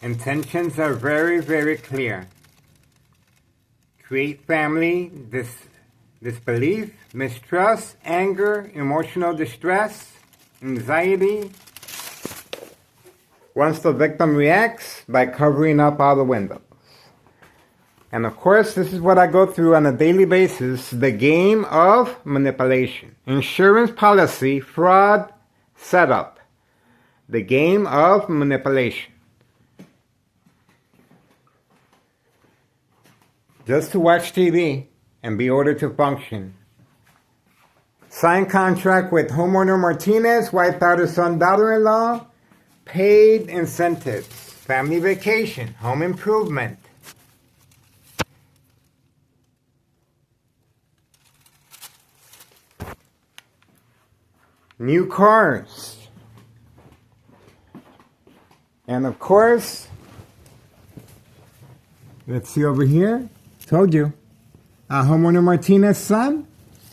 Intentions are very, very clear. Create family disbelief, mistrust, anger, emotional distress, anxiety. Once the victim reacts by covering up all the windows. And of course, this is what I go through on a daily basis, the game of manipulation. Insurance policy, fraud, setup. The game of manipulation. Just to watch TV and be ordered to function. Signed contract with homeowner Martinez, wiped out his son, daughter-in-law, paid incentives, family vacation, home improvement. New cars. And of course, let's see over here. Told you. Homeowner Martinez's son.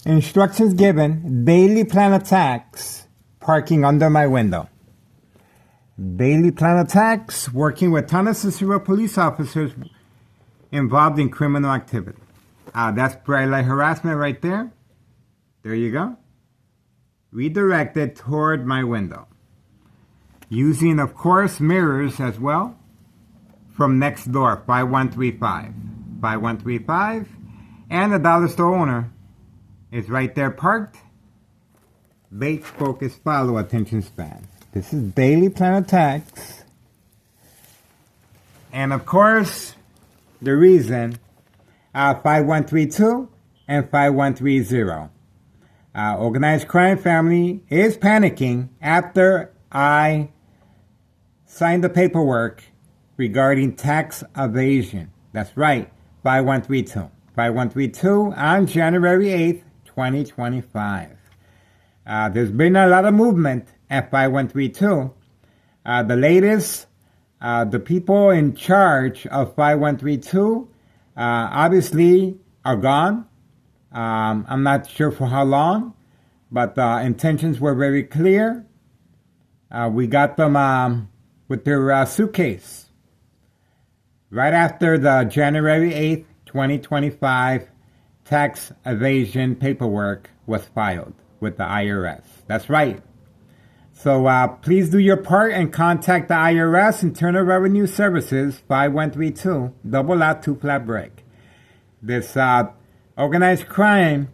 Instructions given. Daily plan attacks. Parking under my window. Daily plan attacks. Working with ton of Cicero police officers involved in criminal activity. That's bright light harassment right there. There you go. Redirected toward my window. Using, of course, mirrors as well. From next door, 5135. 5135. And the dollar store owner is right there parked. Bait, focus, follow, attention span. This is daily plan attacks. And of course, the reason, 5132 and 5130. Organized crime family is panicking after I signed the paperwork regarding tax evasion. That's right, 5132. 5132 on January 8th, 2025. There's been a lot of movement at 5132. The latest, the people in charge of 5132 obviously are gone. I'm not sure for how long, but the intentions were very clear. We got them with their suitcase. Right after the January 8th, 2025 tax evasion paperwork was filed with the IRS. That's right. So please do your part and contact the IRS, Internal Revenue Services, 5132, double out, 2 flat break. This organized crime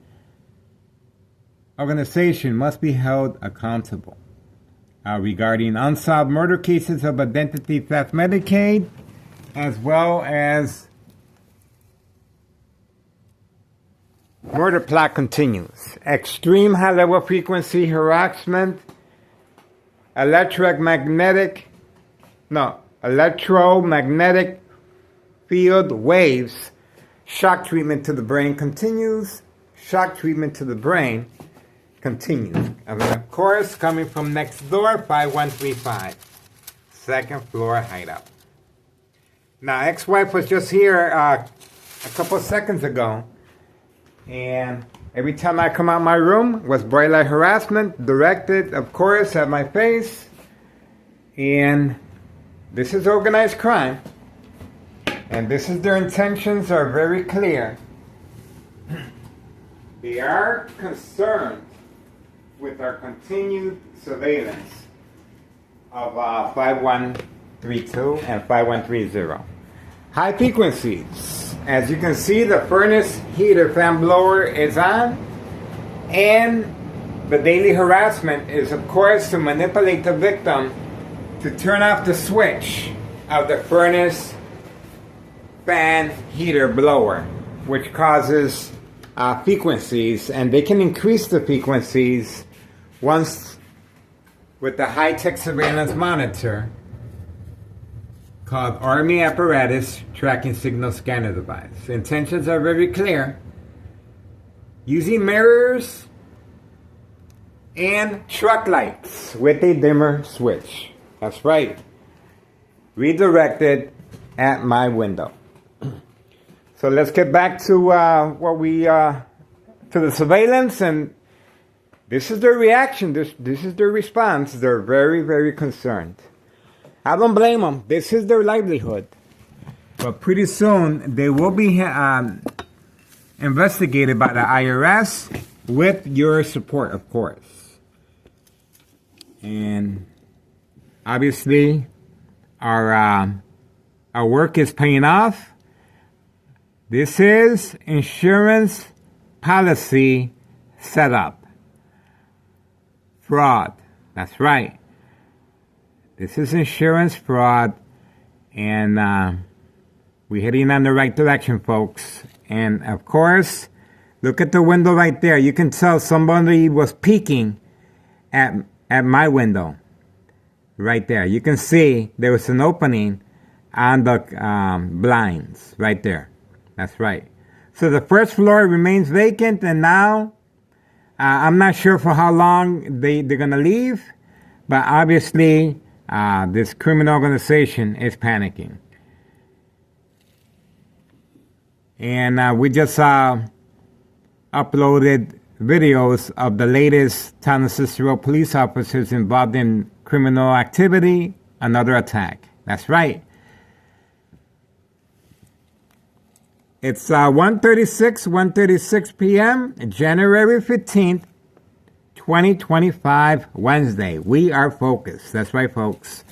organization must be held accountable regarding unsolved murder cases of identity theft Medicaid, as well as murder plot continues. Extreme high-level frequency harassment, electromagnetic field waves. Shock treatment to the brain continues. Shock treatment to the brain continues. And of course, coming from next door, 5135. Second floor hideout. Now, ex-wife was just here a couple seconds ago. And every time I come out my room was bright light harassment, directed, of course, at my face. And this is organized crime. And this is their intentions are very clear. They are concerned with our continued surveillance of 5132 and 5130. High frequencies. As you can see, the furnace heater fan blower is on. And the daily harassment is, of course, to manipulate the victim to turn off the switch of the furnace fan heater blower, which causes frequencies, and they can increase the frequencies once with the high-tech surveillance monitor called Army Apparatus Tracking Signal Scanner Device. Intentions are very clear. Using mirrors and truck lights with a dimmer switch. That's right. Redirected at my window. So let's get back to to the surveillance, and this is their reaction. This is their response. They're very, very concerned. I don't blame them. This is their livelihood. But pretty soon, they will be investigated by the IRS with your support, of course. And obviously, our work is paying off. This is insurance policy setup. Fraud. That's right. This is insurance fraud. And we're heading in the right direction, folks. And of course, look at the window right there. You can tell somebody was peeking at my window. Right there. You can see there was an opening on the blinds right there. That's right. So the first floor remains vacant, and now I'm not sure for how long they're going to leave, but obviously this criminal organization is panicking. And we just uploaded videos of the latest Town of Cicero police officers involved in criminal activity, another attack. That's right. It's 1:36 p.m., January 15th, 2025, Wednesday. We are focused. That's right, folks.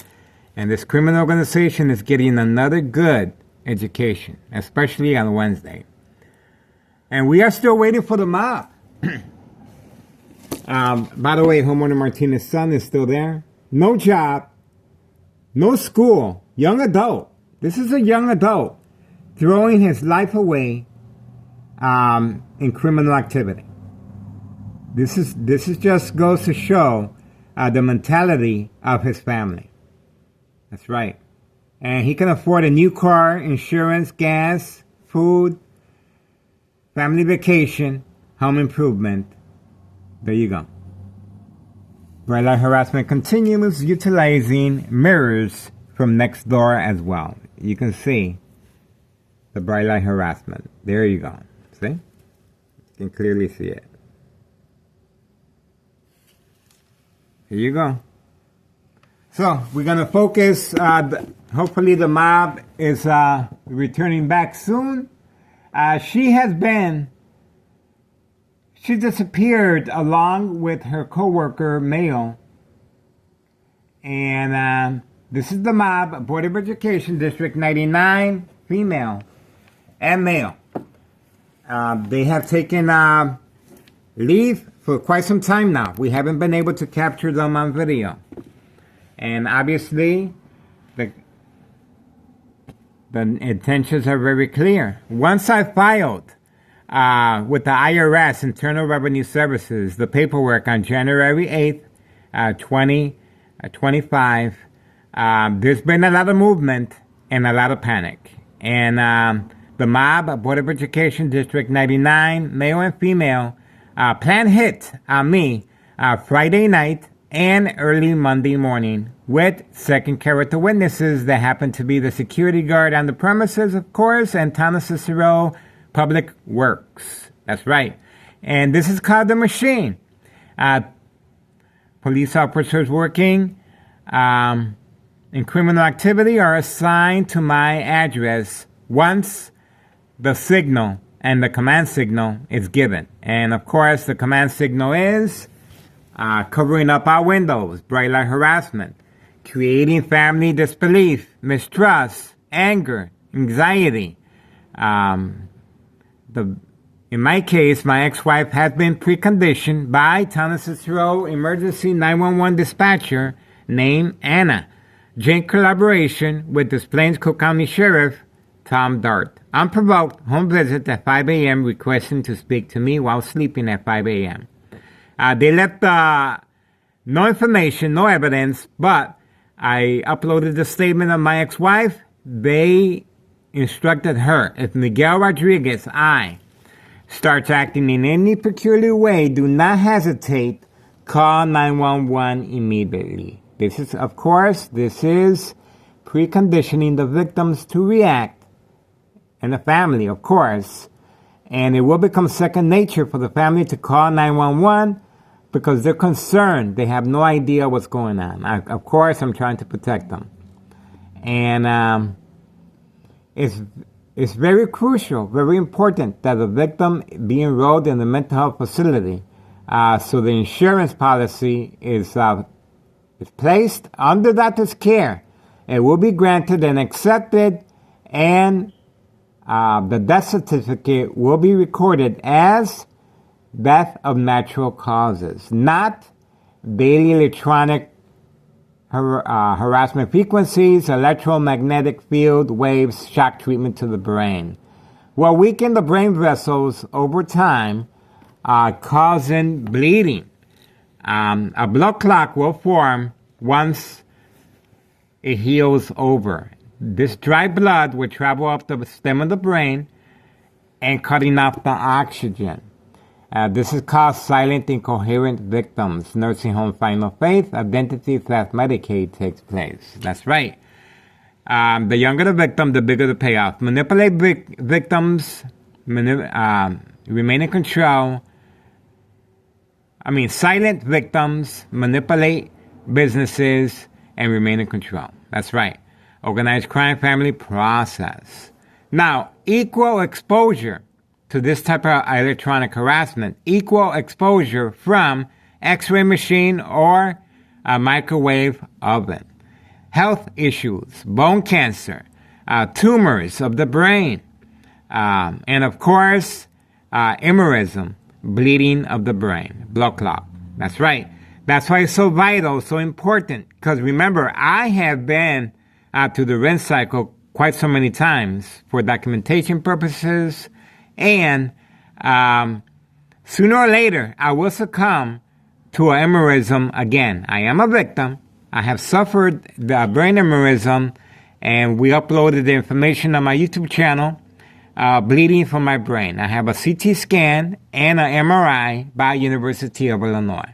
And this criminal organization is getting another good education, especially on Wednesday. And we are still waiting for the mob. By the way, Homeowner Martinez's son is still there. No job, no school, young adult. This is a young adult throwing his life away in criminal activity. This is just goes to show the mentality of his family. That's right. And he can afford a new car, insurance, gas, food, family vacation, home improvement. There you go. Bright light harassment continues utilizing mirrors from next door as well. You can see the bright light harassment. There you go. See? You can clearly see it. Here you go. So we're going to focus. Hopefully the mob is returning back soon. She disappeared along with her co-worker, male. And this is the mob, Board of Education, District 99, female and male. They have taken leave for quite some time now. We haven't been able to capture them on video. And obviously, the intentions are very clear. Once I filed with the IRS, Internal Revenue Services, the paperwork on January 8th, 2025, there's been a lot of movement and a lot of panic. And the mob, Board of Education, District 99, male and female, plan hit on me Friday night and early Monday morning with second character witnesses that happen to be the security guard on the premises, of course, and Town of Cicero Public Works. That's right. And this is called the machine. Police officers working in criminal activity are assigned to my address once the signal and the command signal is given. And of course, the command signal is covering up our windows, bright light harassment, creating family disbelief, mistrust, anger, anxiety. In my case, my ex-wife has been preconditioned by Town of Cicero Emergency 911 dispatcher named Anna, joint collaboration with Des Plaines Cook County Sheriff Tom Dart. Unprovoked home visit at 5 a.m. requesting to speak to me while sleeping at 5 a.m. They left no information, no evidence, but I uploaded the statement of my ex-wife. They instructed her, if Miguel Rodriguez, starts acting in any peculiar way, do not hesitate, call 911 immediately. This is preconditioning the victims to react, and the family, of course, and it will become second nature for the family to call 911 because they're concerned. They have no idea what's going on. Of course, I'm trying to protect them. And it's very crucial, very important that the victim be enrolled in the mental health facility. So the insurance policy is placed under doctor's care. It will be granted and accepted, and the death certificate will be recorded as death of natural causes, not daily electronic harassment frequencies, electromagnetic field waves, shock treatment to the brain. Will weaken the brain vessels over time, causing bleeding. A blood clot will form once it heals over. This dry blood will travel up the stem of the brain and cutting off the oxygen. This is called silent incoherent victims. Nursing home final faith, identity theft, Medicaid takes place. That's right. The younger the victim, the bigger the payoff. Manipulate victims, remain in control. Silent victims manipulate businesses and remain in control. That's right. Organized crime family process. Now, equal exposure to this type of electronic harassment, equal exposure from X-ray machine or a microwave oven. Health issues, bone cancer, tumors of the brain, and of course, aneurysm, bleeding of the brain, blood clot. That's right. That's why it's so vital, so important. Because remember, I have been to the rinse cycle quite so many times for documentation purposes, and sooner or later, I will succumb to an aneurysm again. I am a victim. I have suffered the brain aneurysm, and we uploaded the information on my YouTube channel, bleeding from my brain. I have a CT scan and an MRI by University of Illinois.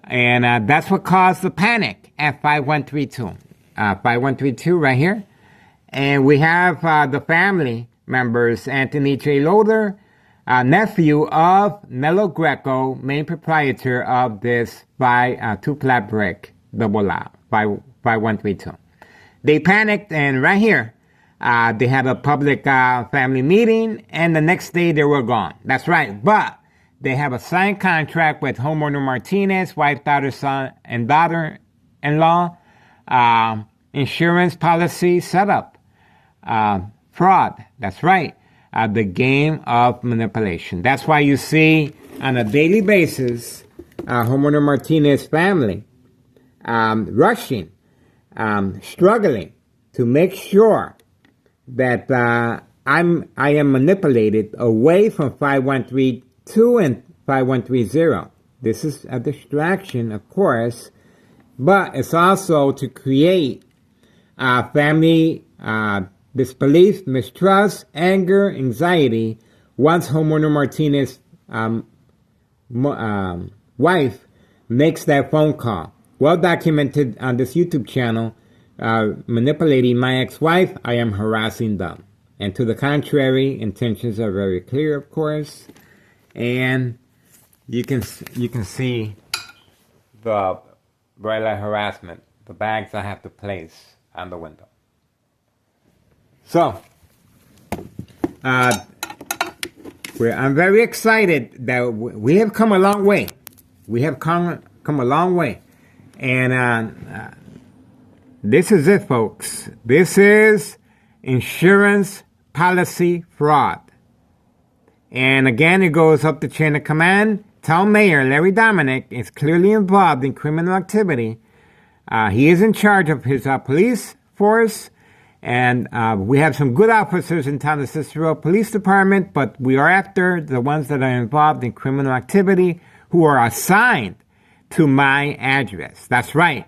And that's what caused the panic at 5132. 5132 right here. And we have the family members, Anthony J. Loader, nephew of Nello Greco, main proprietor of this two-flat brick double lot, 5132. They panicked, and right here, they had a public family meeting, and the next day they were gone. That's right, but they have a signed contract with homeowner Martinez, wife, daughter, son, and daughter-in-law, insurance policy set up. Fraud. That's right. The game of manipulation. That's why you see on a daily basis, homeowner Martinez family rushing, struggling to make sure that I am manipulated away from 5132 and 5130. This is a distraction, of course, but it's also to create family disbelief, mistrust, anger, anxiety once homeowner Martinez wife makes that phone call. Well documented on this YouTube channel, manipulating my ex-wife, I am harassing them. And to the contrary, intentions are very clear, of course. And you can see the bright light harassment, the bags I have to place on the window. So, I'm very excited that we have come a long way. We have come a long way. And this is it, folks. This is insurance policy fraud. And again, it goes up the chain of command. Town Mayor Larry Dominic is clearly involved in criminal activity. He is in charge of his police force. And we have some good officers in town, the Cicero Police Department, but we are after the ones that are involved in criminal activity who are assigned to my address. That's right.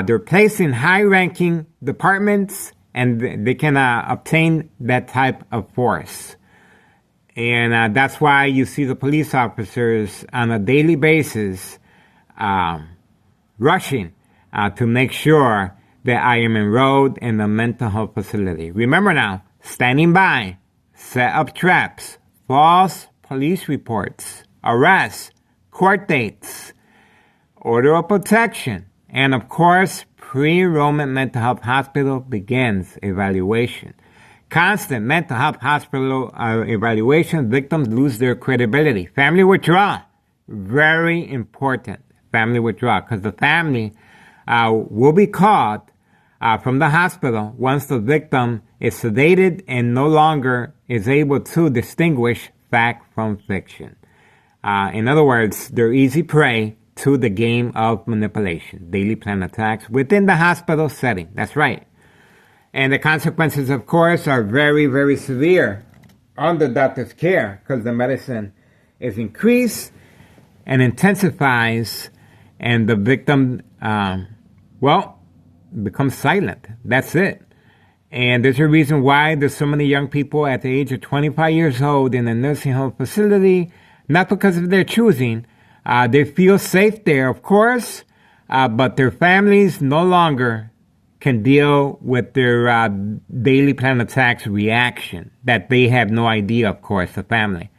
They're placed in high-ranking departments, and they can obtain that type of force. And that's why you see the police officers on a daily basis rushing to make sure that I am enrolled in a mental health facility. Remember now, standing by, set up traps, false police reports, arrests, court dates, order of protection, and of course, pre-enrollment mental health hospital begins evaluation. Constant mental health hospital evaluation, victims lose their credibility. Family withdrawal, very important. Family withdrawal, because the family will be called from the hospital once the victim is sedated and no longer is able to distinguish fact from fiction. In other words, they're easy prey to the game of manipulation, daily plan attacks within the hospital setting. That's right. And the consequences, of course, are very, very severe on the doctor's care because the medicine is increased and intensifies, and the victim, becomes silent. That's it. And there's a reason why there's so many young people at the age of 25 years old in a nursing home facility, not because of their choosing. They feel safe there, of course, but their families no longer can deal with their daily plan attacks reaction that they have no idea, of course, the family.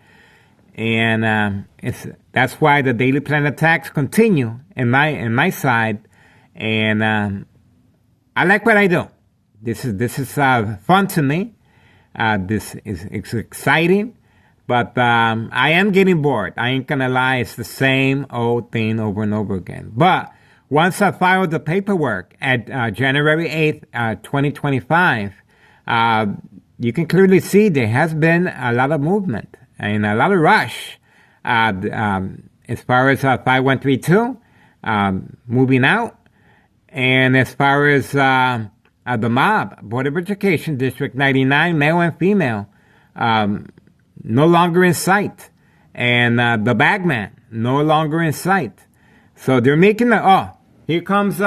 And that's why the daily plan attacks continue in my side. And I like what I do. This is fun to me. This is exciting, but I am getting bored. I ain't gonna lie. It's the same old thing over and over again. But once I filed the paperwork at January 8th, 2025, you can clearly see there has been a lot of movement and a lot of rush as far as 5132 moving out. And as far as the mob, Board of Education, District 99, male and female, no longer in sight. And the bagman, no longer in sight. So they're making here comes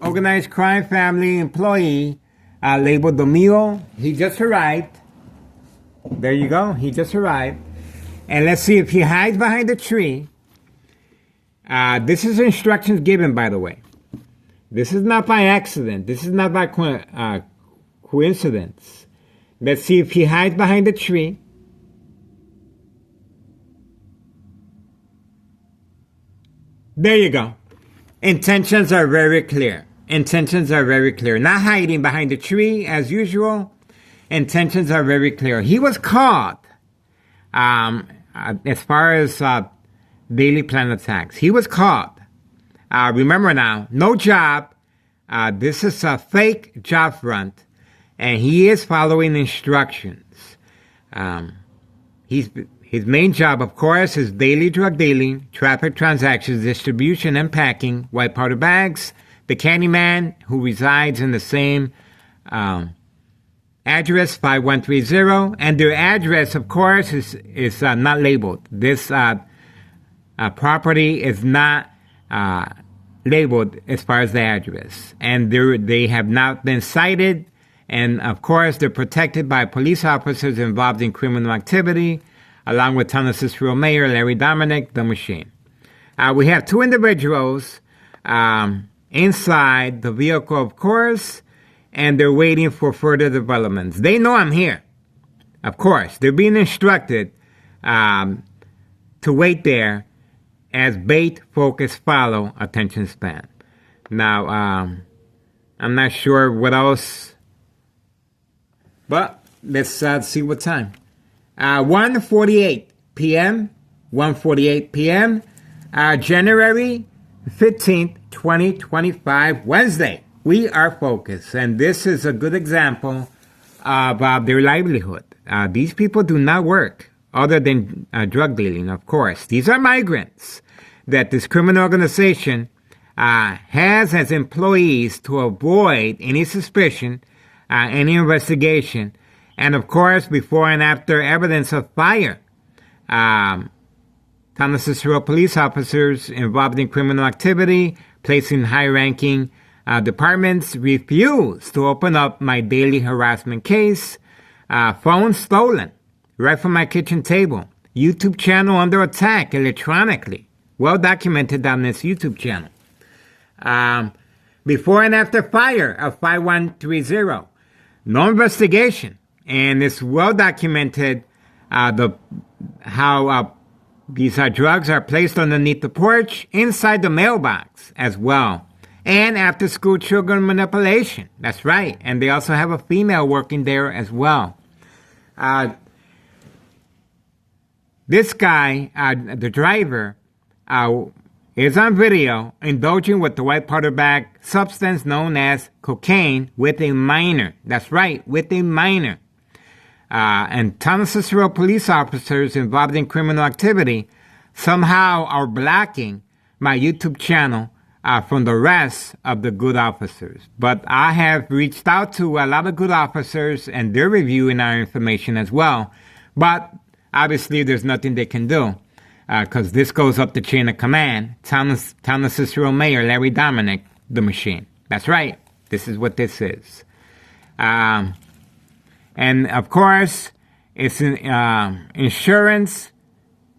organized crime family employee labeled Domio. He just arrived. There you go. He just arrived. And let's see if he hides behind the tree. This is instructions given, by the way. This is not by accident. This is not by coincidence. Let's see if he hides behind the tree. There you go. Intentions are very clear. Intentions are very clear. Not hiding behind the tree as usual. Intentions are very clear. He was caught as far as daily plan attacks. He was caught. Remember now, no job. This is a fake job front, and he is following instructions. His main job, of course, is daily drug dealing, traffic transactions, distribution and packing, white powder bags. The Candyman, who resides in the same address, 5130, and their address, of course, is not labeled. This property is not labeled as far as the address, and they have not been cited, and of course they're protected by police officers involved in criminal activity, along with Town of Cicero Mayor Larry Dominic, the Machine. We have two individuals inside the vehicle, of course, and they're waiting for further developments. They know I'm here, of course. They're being instructed to wait there as bait, focus, follow, attention span. Now, I'm not sure what else, but let's see what time. 1:48 p.m., 1:48 p.m., January 15th, 2025, Wednesday. We are focused, and this is a good example of their livelihood. These people do not work other than drug dealing, of course. These are migrants that this criminal organization has as employees to avoid any suspicion, any investigation, and of course, before and after evidence of fire. Town of Cicero police officers involved in criminal activity, placed in high-ranking departments, refused to open up my daily harassment case. Phone stolen right from my kitchen table. YouTube channel under attack electronically. Well documented on this YouTube channel. Before and after fire of 5130. No investigation. And it's well documented how these drugs are placed underneath the porch, inside the mailbox as well. and after-school children manipulation. That's right. And they also have a female working there as well. This guy, the driver, is on video indulging with the white powder bag substance known as cocaine with a minor. That's right, with a minor. And Town of Cicero police officers involved in criminal activity somehow are blocking my YouTube channel from the rest of the good officers. But I have reached out to a lot of good officers, and they're reviewing our information as well. But obviously, there's nothing they can do because this goes up the chain of command. Town of Cicero Mayor Larry Dominic, the machine. That's right. This is what this is. And of course, it's an insurance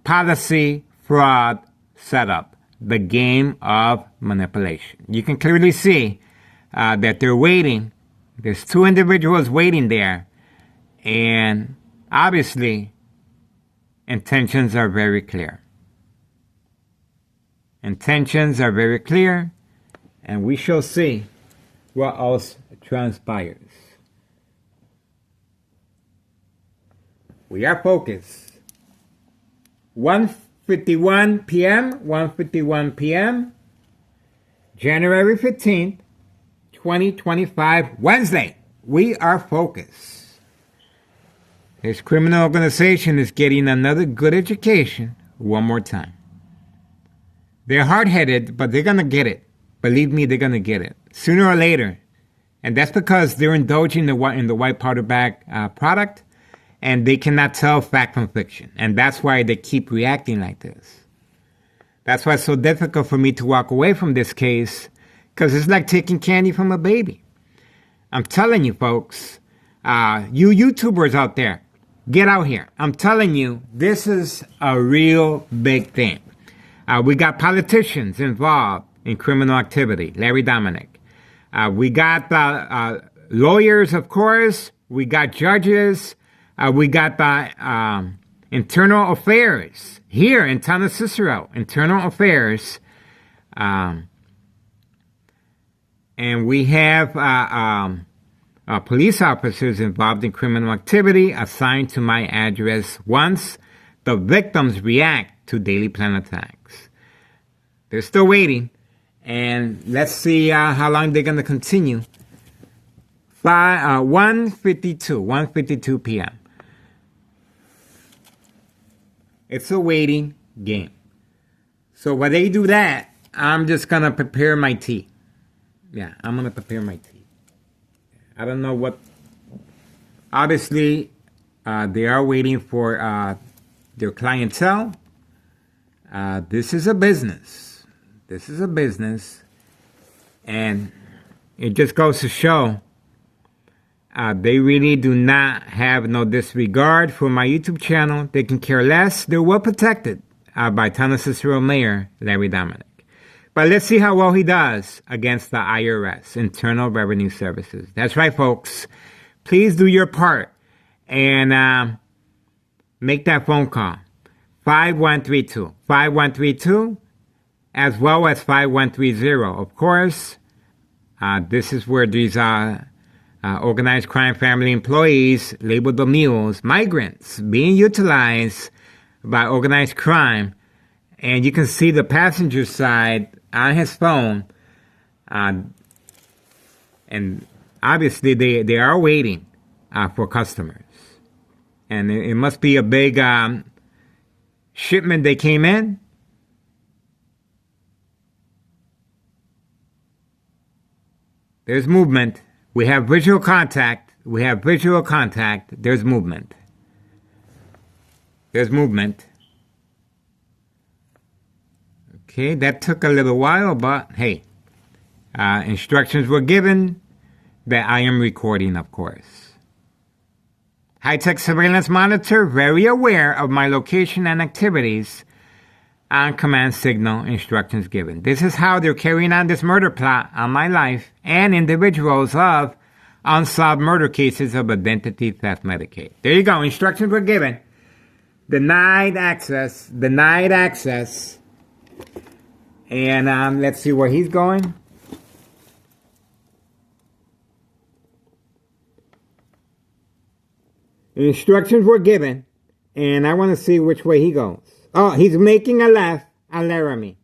policy fraud setup, the game of manipulation. You can clearly see that they're waiting. There's two individuals waiting there. And obviously, intentions are very clear. Intentions are very clear. And we shall see what else transpires. We are focused. 1:51 p.m., 1:51 p.m., January 15th, 2025, Wednesday. We are focused. This criminal organization is getting another good education one more time. They're hard-headed, but they're going to get it. Believe me, they're going to get it. Sooner or later. And that's because they're indulging in the white powder bag product. And they cannot tell fact from fiction. And that's why they keep reacting like this. That's why it's so difficult for me to walk away from this case, because it's like taking candy from a baby. I'm telling you, folks, you YouTubers out there, get out here. I'm telling you, this is a real big thing. We got politicians involved in criminal activity, Larry Dominic. We got lawyers, of course. We got judges. We got the internal affairs here in Town of Cicero, internal affairs. And we have police officers involved in criminal activity assigned to my address once the victims react to Daily Plan attacks. They're still waiting, and let's see how long they're going to continue. 1:52 p.m. It's a waiting game. So while they do that, I'm just going to prepare my tea. Yeah, I'm going to prepare my tea. I don't know what... Obviously, they are waiting for their clientele. This is a business. This is a business. And it just goes to show they really do not have no disregard for my YouTube channel. They can care less. They're well protected by Town of Cicero Mayor Larry Dominic. But let's see how well he does against the IRS, Internal Revenue Services. That's right, folks. Please do your part and make that phone call. 5132. 5132, as well as 5130. Of course, this is where these organized crime family employees, labeled the mules, migrants, being utilized by organized crime. And you can see the passenger side on his phone. And obviously they are waiting for customers. And it must be a big shipment they came in. There's movement. We have visual contact. We have visual contact. There's movement. There's movement. Okay, that took a little while, but hey, instructions were given that I am recording, of course. High-tech surveillance monitor, very aware of my location and activities. On command signal, instructions given. This is how they're carrying on this murder plot on my life and individuals of unsolved murder cases of identity theft Medicaid. There you go. Instructions were given. Denied access. Denied access. And let's see where he's going. Instructions were given, and I want to see which way he goes. Oh, he's making a left on Laramie.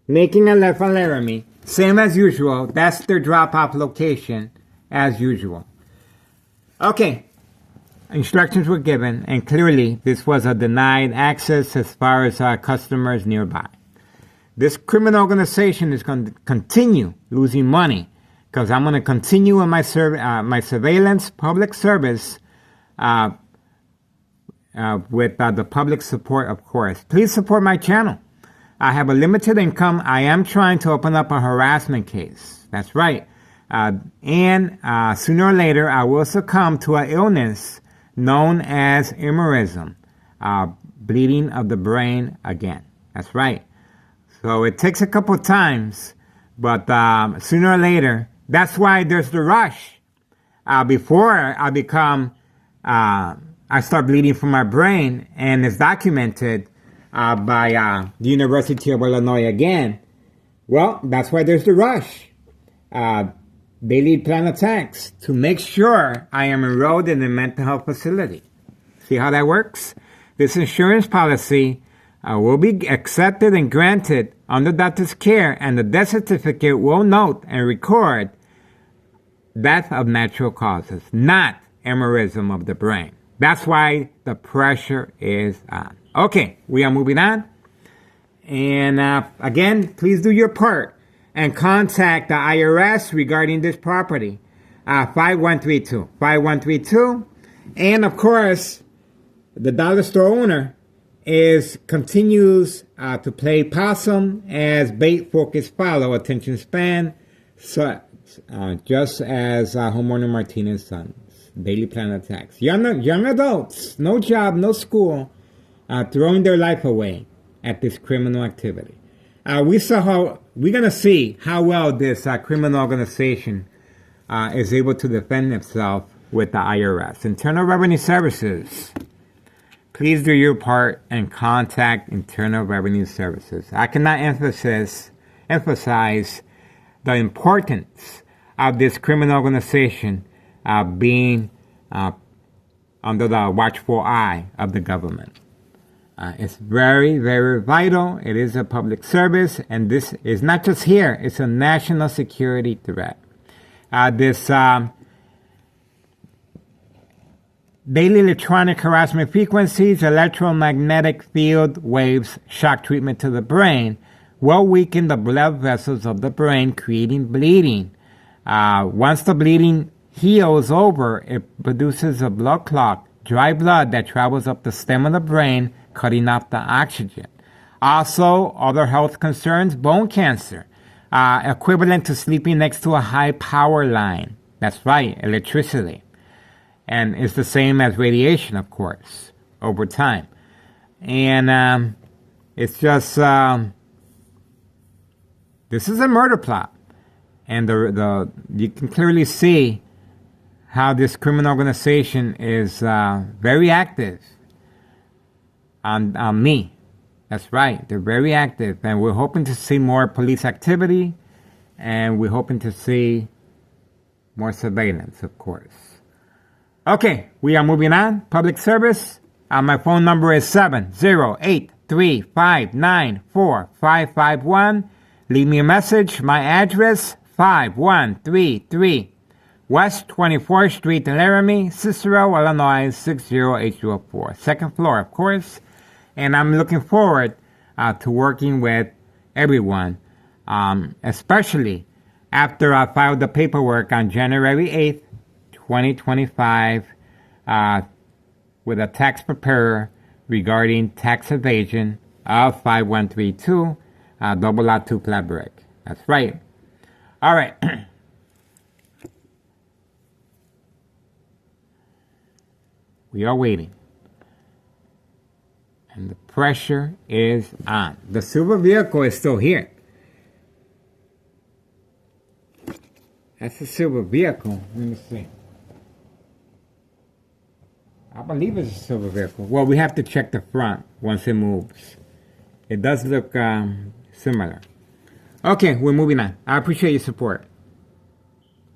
Making a left on Laramie. Same as usual. That's their drop-off location, as usual. Okay. Instructions were given, and clearly this was a denied access as far as customers nearby. This criminal organization is going to continue losing money because I'm going to continue in my surveillance public service with the public support, of course. Please support my channel. I have a limited income. I am trying to open up a harassment case. That's right. And sooner or later, I will succumb to an illness known as emerism, bleeding of the brain again. That's right. So it takes a couple times, but sooner or later, that's why there's the rush. Before I become, I start bleeding from my brain, and it's documented by the University of Illinois again. Well, that's why there's the rush. They lead plan attacks to make sure I am enrolled in a mental health facility. See how that works? This insurance policy will be accepted and granted under doctor's care, and the death certificate will note and record death of natural causes, not emerism of the brain. That's why the pressure is on. Okay, we are moving on. And again, please do your part and contact the IRS regarding this property. 5132. 5132. And of course, the dollar store owner continues to play possum as bait focus follow attention span, just as homeowner Martinez's sons. Daily plan attacks. Young adults, no job, no school, throwing their life away at this criminal activity. We're going to see how well this criminal organization is able to defend itself with the IRS. Internal Revenue Services. Please do your part and contact Internal Revenue Services. I cannot emphasize the importance of this criminal organization being under the watchful eye of the government. It's very, very vital. It is a public service, and this is not just here. It's a national security threat. This daily electronic harassment frequencies, electromagnetic field waves, shock treatment to the brain will weaken the blood vessels of the brain, creating bleeding. Once the bleeding heals over, it produces a blood clot, dry blood that travels up the stem of the brain, cutting off the oxygen. Also, other health concerns, bone cancer, equivalent to sleeping next to a high power line. That's right, electricity. And it's the same as radiation, of course, over time. And it's just, this is a murder plot. And you can clearly see how this criminal organization is very active on me. That's right. They're very active. And we're hoping to see more police activity. And we're hoping to see more surveillance, of course. Okay, we are moving on. Public service. My phone number is 708-359-4551. Leave me a message. My address, 5133 West 24th Street, Laramie, Cicero, Illinois, 60804. Second floor, of course. And I'm looking forward to working with everyone, especially after I filed the paperwork on January 8th, 2025, with a tax preparer regarding tax evasion of 5132, double lot 2 flat brick. That's right. All right. We are waiting. And the pressure is on. The silver vehicle is still here. That's the silver vehicle. Let me see. I believe it's a silver vehicle. Well, we have to check the front once it moves. It does look similar. Okay, we're moving on. I appreciate your support.